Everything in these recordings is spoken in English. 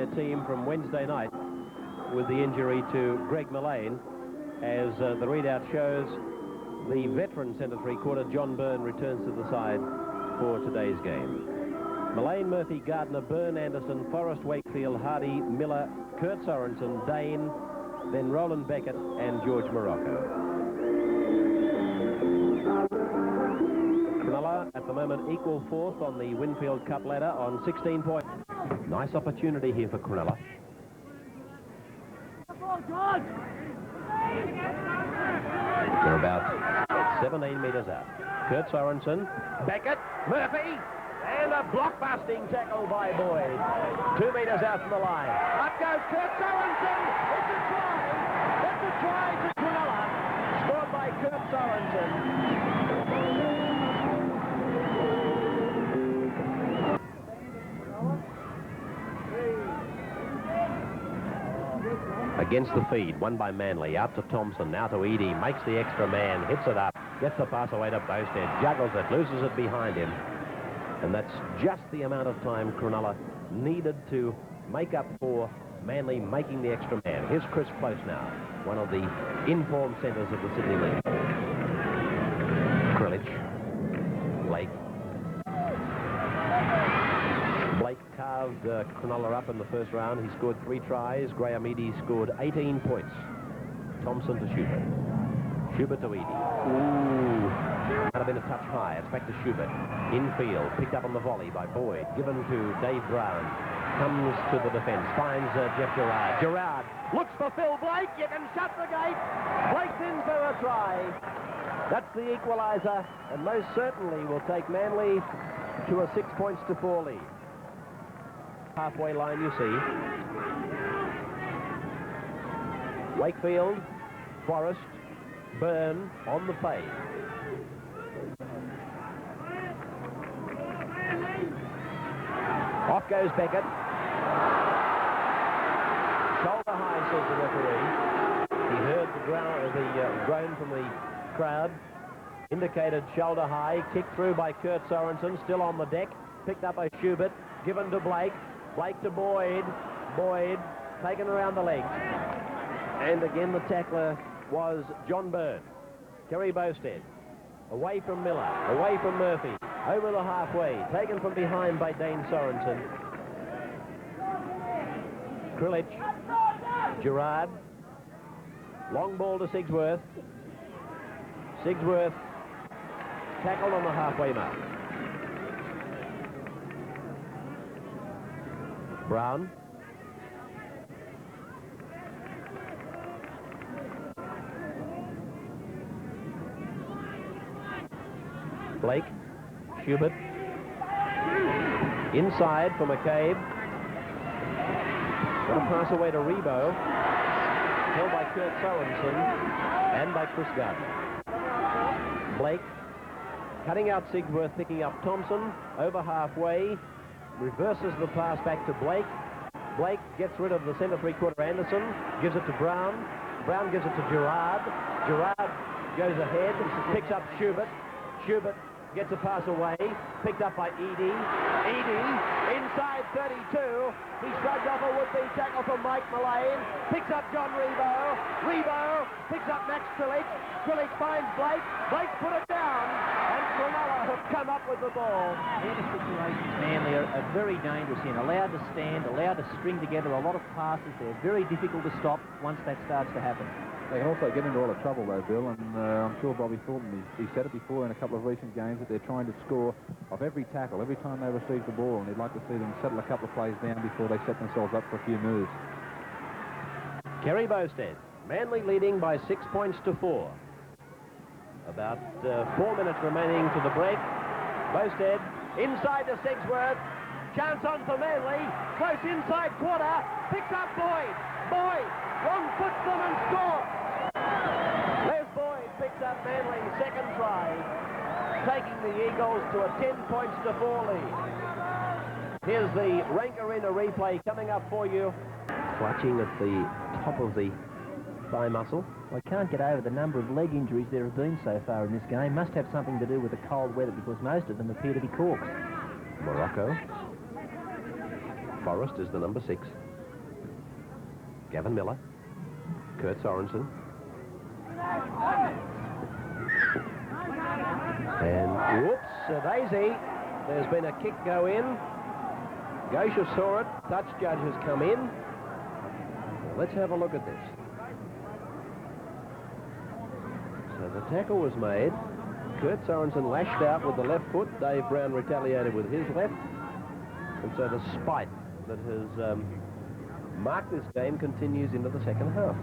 their team from Wednesday night with the injury to Greg Mullane. As the readout shows, the veteran centre three-quarter John Byrne returns to the side for today's game. Mullane, Murphy, Gardner, Byrne, Anderson, Forrest, Wakefield, Hardy, Miller, Kurt Sorensen, Dane, then Roland Beckett and George Morocco. Cronulla at the moment equal fourth on the Winfield Cup ladder on 16 points. Nice opportunity here for Cronulla. They're about 17 metres out. Kurt Sorensen, Beckett, Murphy, and a block-busting tackle by Boyd. 2 metres out from the line. Up goes Kurt Sorensen. It's a try. It's a try to Cronulla. Scored by Kurt Sorensen. Against the feed, won by Manly, out to Thompson, now to Eadie, makes the extra man, hits it up, gets the pass away to Bosted, juggles it, loses it behind him. And that's just the amount of time Cronulla needed to make up for Manly making the extra man. Here's Chris Close now, one of the informed centres of the Sydney League. Krilic, Blake. Blake carved Cronulla up in the first round. He scored 3 tries. Graham Eadie scored 18 points. Thompson to Schubert. Schubert to Eadie. Ooh. Might have been a touch high. It's back to Schubert. Infield. Picked up on the volley by Boyd. Given to Dave Brown. Comes to the defence. Finds Jeff Gerard. Gerard looks for Phil Blake. You can shut the gate. Blake's in for a try. That's the equaliser. And most certainly will take Manly to a 6-4 lead. Halfway line, you see. Wakefield, Forrest, Byrne on the fade. Off goes Beckett. Shoulder high, says the referee. He heard the groan from the crowd. Indicated shoulder high. Kicked through by Kurt Sorensen, still on the deck. Picked up by Schubert. Given to Blake. Blake to Boyd. Boyd taken around the legs. And again the tackler was John Byrne. Kerry Bosted. Away from Miller. Away from Murphy. Over the halfway. Taken from behind by Dane Sorensen. Krilic. Gerard. Long ball to Sigsworth. Sigsworth tackled on the halfway mark. Brown. Blake. Schubert. Inside for McCabe. Got a pass away to Rebo. Held by Kurt Sorensen and by Chris Gardner. Blake. Cutting out Sigsworth, picking up Thompson. Over halfway. Reverses the pass back to Blake. Blake gets rid of the centre three-quarter Anderson, gives it to Brown. Brown gives it to Gerard. Gerard goes ahead, picks up Schubert. Schubert gets a pass away, picked up by Eadie. Eadie, inside 32. He shrugged off a would-be tackle from Mike Mullane. Picks up John Rebo. Rebo picks up Max Krilic. Krilic finds Blake. Blake put it down. And Cronulla have come up with the ball. These situations, Manly are very dangerous in. Allowed to stand, allowed to string together a lot of passes. They're very difficult to stop once that starts to happen. They can also get into a lot of trouble, though, Bill, and I'm sure Bobby Thornton, he said it before in a couple of recent games that they're trying to score off every tackle, every time they receive the ball, and he'd like to see them settle a couple of plays down before they set themselves up for a few moves. Kerry Bosted, Manly leading by 6 points to 4. About 4 minutes remaining to the break. Bosted inside to Sigsworth. Chance on for Manly. Close inside quarter. Picks up Boyd. Boyd wrong puts them and scores. Les Boyd picks up Manly's second try, taking the Eagles to a 10-4 lead. Here's the Rank Arena replay coming up for you. Clutching at the top of the thigh muscle. I can't get over the number of leg injuries there have been so far in this game. Must have something to do with the cold weather because most of them appear to be corks. Morocco. Forrest is the number 6. Gavin Miller. Kurt Sorensen. And whoops, a daisy. There's been a kick go in. Gosha saw it. Touch judge has come in. Well, let's have a look at this. So the tackle was made. Kurt Sorensen lashed out with the left foot. Dave Brown retaliated with his left. And so the spite that has marked this game continues into the second half.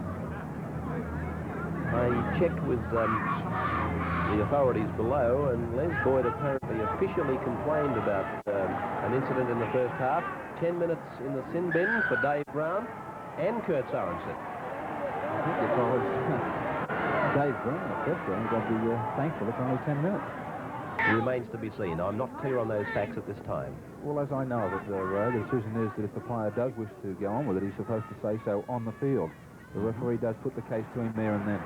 I checked with the authorities below, and Les Boyd apparently officially complained about an incident in the first half. 10 minutes in the sin bin for Dave Brown and Kurt Sorensen. I think because Dave Brown, etc., and got to be thankful it's only 10 minutes. Remains to be seen. I'm not clear on those facts at this time. Well, as I know of it, the decision is that if the player does wish to go on with it, he's supposed to say so on the field. The referee does put the case to him there and then.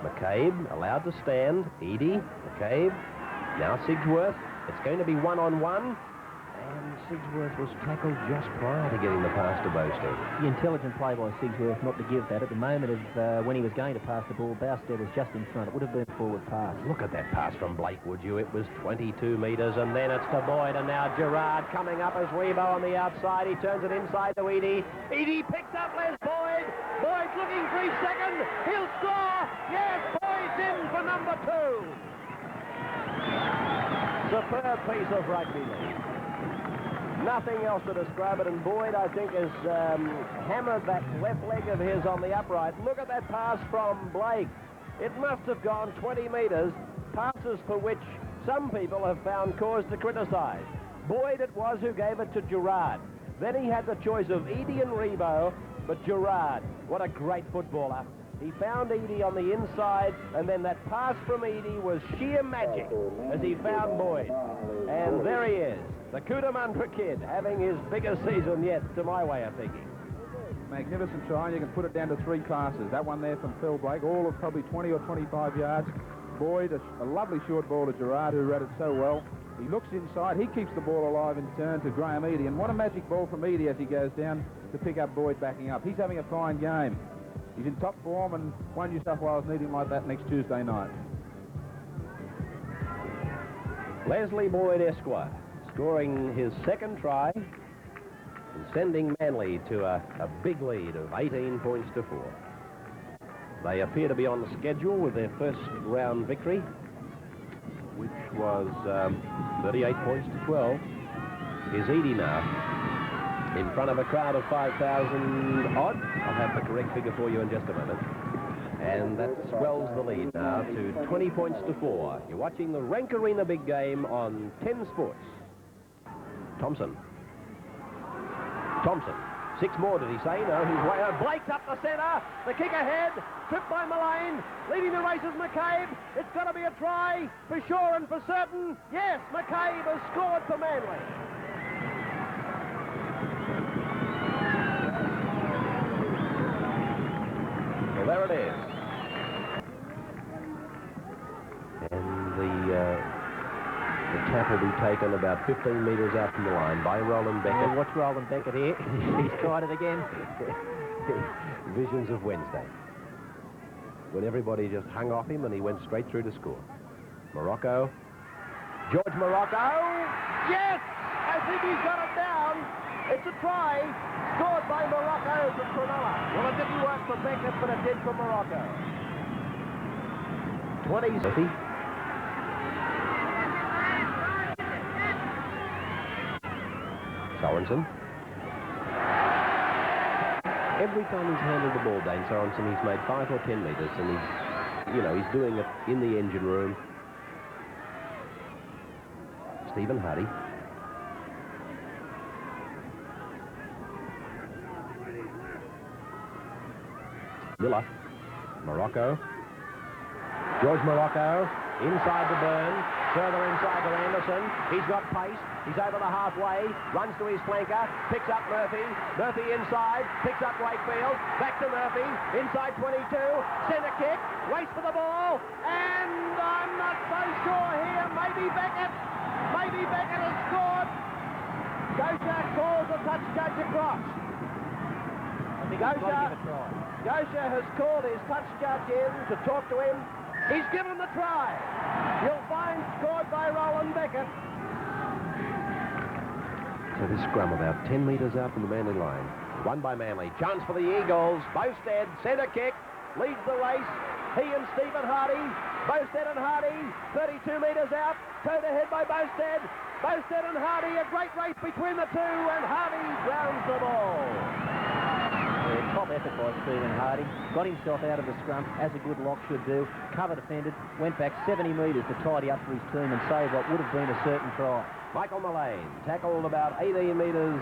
McCabe allowed to stand. Edie, McCabe, now Sigsworth. It's going to be one-on-one. And Sigsworth was tackled just prior to getting the pass to Bowstead. The intelligent play by Sigsworth not to give that. At the moment of when he was going to pass the ball, Bowstead was just in front. It would have been a forward pass. Look at that pass from Blake, would you? It was 22 metres, and then it's to Boyd, and now Gerard coming up as Rebo on the outside. He turns it inside to Edie. Edie picks up Les Boyd. Boyd's looking for his second. He'll score. Yes, Boyd's in for number 2. Superb piece of rugby league. Nothing else to describe it, and Boyd, I think, has hammered that left leg of his on the upright. Look at that pass from Blake. It must have gone 20 metres, passes for which some people have found cause to criticise. Boyd it was who gave it to Gerard. Then he had the choice of Edie and Rebo, but Gerard, what a great footballer. He found Edie on the inside, and then that pass from Edie was sheer magic as he found Boyd. And there he is, the Cootamundra kid, having his biggest season yet, to my way of thinking. Magnificent try, and you can put it down to 3 passes. That one there from Phil Blake, all of probably 20 or 25 yards. Boyd, a lovely short ball to Gerard, who read it so well. He looks inside, he keeps the ball alive in turn to Graham Edie, and what a magic ball from Edie as he goes down to pick up Boyd backing up. He's having a fine game. He's in top form, and one New South Wales need him like that next Tuesday night. Leslie Boyd, Esquire, scoring his second try and sending Manly to a big lead of 18 points to 4. They appear to be on the schedule with their first round victory, which was 38 points to 12. Here's Edie now, in front of a crowd of 5,000 odd. I'll have the correct figure for you in just a moment. And that swells the lead now to 20 points to 4. You're watching the Rank Arena Big Game on 10 Sports. Thompson. 6 more, did he say? No, he's way out. Blake's up the centre. The kick ahead. Tripped by Mullane. Leading the race is McCabe. It's got to be a try for sure and for certain. Yes, McCabe has scored for Manly. Well, there it is. And the tap will be taken about 15 metres out from the line by Roland Beckett. Oh, watch Roland Beckett here. He's tried it again. Visions of Wednesday, when everybody just hung off him and he went straight through to score. Morocco. George Morocco. Yes! I think he's got it down. It's a try. Scored by Morocco from Cronulla. Well, it didn't work for Beckett, but it did for Morocco. 20. Sorensen. Every time he's handled the ball, Dane Sorensen, he's made 5 or 10 metres, and he's doing it in the engine room. Stephen Hardy. Miller. Morocco. George Morocco. Inside to Byrne. Further inside to Anderson. He's got pace. He's over the halfway. Runs to his flanker. Picks up Murphy. Murphy inside. Picks up Wakefield. Back to Murphy. Inside 22. Centre kick. Race for the ball. And I'm not so sure here. Maybe Beckett. Maybe Beckett has scored. Gosha calls a touch judge across. think he's got to give a try. Gosha has called his touch judge in to talk to him. He's given the try. You'll find scored by Roland Beckett. So this scrum about 10 metres out from the Manly line. Won by Manly. Chance for the Eagles. Bowstead, centre kick, leads the race. He and Stephen Hardy. Bowstead and Hardy, 32 metres out. Towed ahead by Bowstead. Bowstead and Hardy, a great race between the two, and Hardy grounds the ball. Top effort by Stephen Hardy. Got himself out of the scrum, as a good lock should do. Cover defended, went back 70 metres to tidy up for his team and save what would have been a certain try. Michael Mullane tackled about 18 metres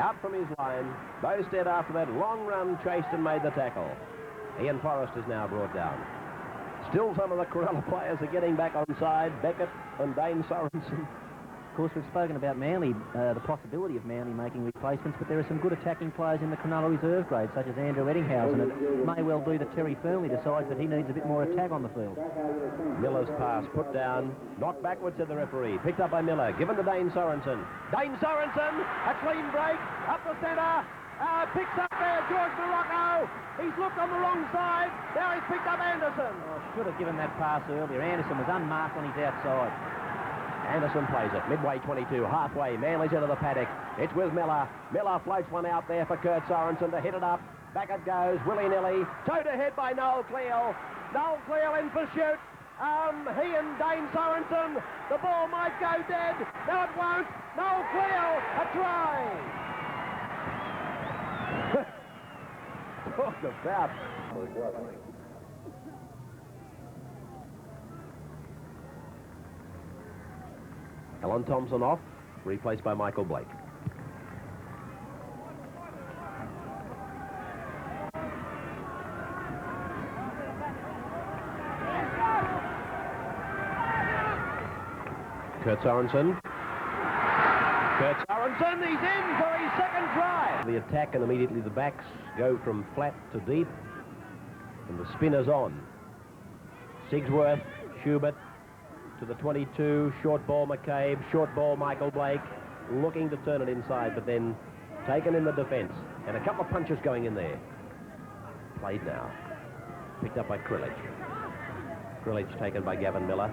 out from his line. Bowstead, after that long run, chased and made the tackle. Ian Forrest is now brought down. Still some of the Cronulla players are getting back on side. Beckett and Dane Sorensen. Of course, we've spoken about Manly, the possibility of Manly making replacements, but there are some good attacking players in the Cronulla reserve grade, such as Andrew Eddinghausen. It may well be that Terry Fernley decides that he needs a bit more attack on the field. Miller's pass put down, knocked backwards to the referee, picked up by Miller, given to Dane Sorensen. Dane Sorensen, a clean break, up the centre, picks up there George Morocco. He's looked on the wrong side, now he's picked up Anderson. Oh, should have given that pass earlier. Anderson was unmarked on his outside. Anderson plays it, midway 22, halfway, Manly's into the paddock. It's with Miller. Miller floats one out there for Kurt Sorensen to hit it up. Back it goes, willy-nilly. Towed ahead by Noel Cleal. Noel Cleal in pursuit. He and Dane Sorensen. The ball might go dead. No, it won't. Noel Cleal, a try. Talk about... Alan Thompson off, replaced by Michael Blake. Kurt Sorensen. Kurt Sorensen, he's in for his second try. The attack, and immediately the backs go from flat to deep, and the spinner's on. Sigsworth, Schubert, to the 22, short ball McCabe, short ball Michael Blake, looking to turn it inside, but then taken in the defence, and a couple of punches going in there. Played now, picked up by Krilich. Krilich taken by Gavin Miller.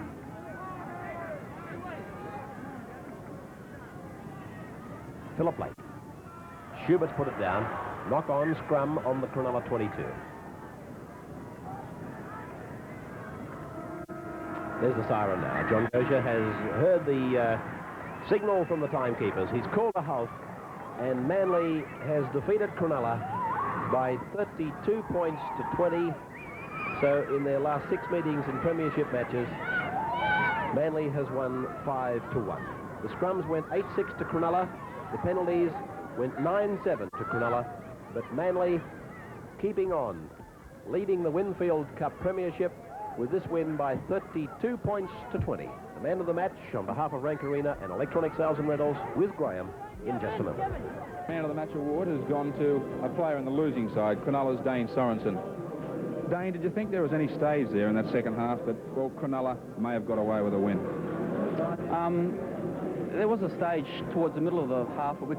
Philip Blake. Schubert's put it down. Knock on scrum on the Cronulla 22. There's the siren now. John Gosha has heard the signal from the timekeepers. He's called a halt, and Manly has defeated Cronulla by 32 points to 20. So in their last 6 meetings in premiership matches, Manly has won 5-1. The scrums went 8-6 to Cronulla. The penalties went 9-7 to Cronulla. But Manly keeping on, leading the Winfield Cup premiership with this win by 32 points to 20. The man of the match on behalf of Rank Arena and Electronic Sales and Rentals with Graham in just a moment. Man of the match award has gone to a player in the losing side, Cronulla's Dane Sorensen. Dane, did you think there was any stays there in that second half that, well, Cronulla may have got away with a win? There was a stage towards the middle of the half where we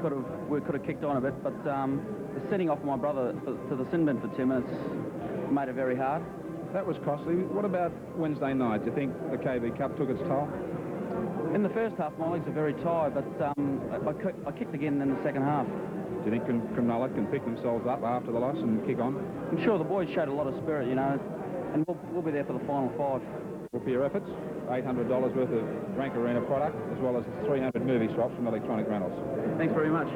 could have kicked on a bit, but the sending off my brother to the sin bin for 2 minutes made it very hard. That was costly. What about Wednesday night? Do you think the KB Cup took its toll? In the first half, my legs are very tired, but I kicked again in the second half. Do you think Cronulla can pick themselves up after the loss and kick on? I'm sure the boys showed a lot of spirit, you know, and we'll be there for the final 5. Well, for your efforts, $800 worth of Rank Arena product, as well as 300 movie swaps from Electronic Rentals. Thanks very much.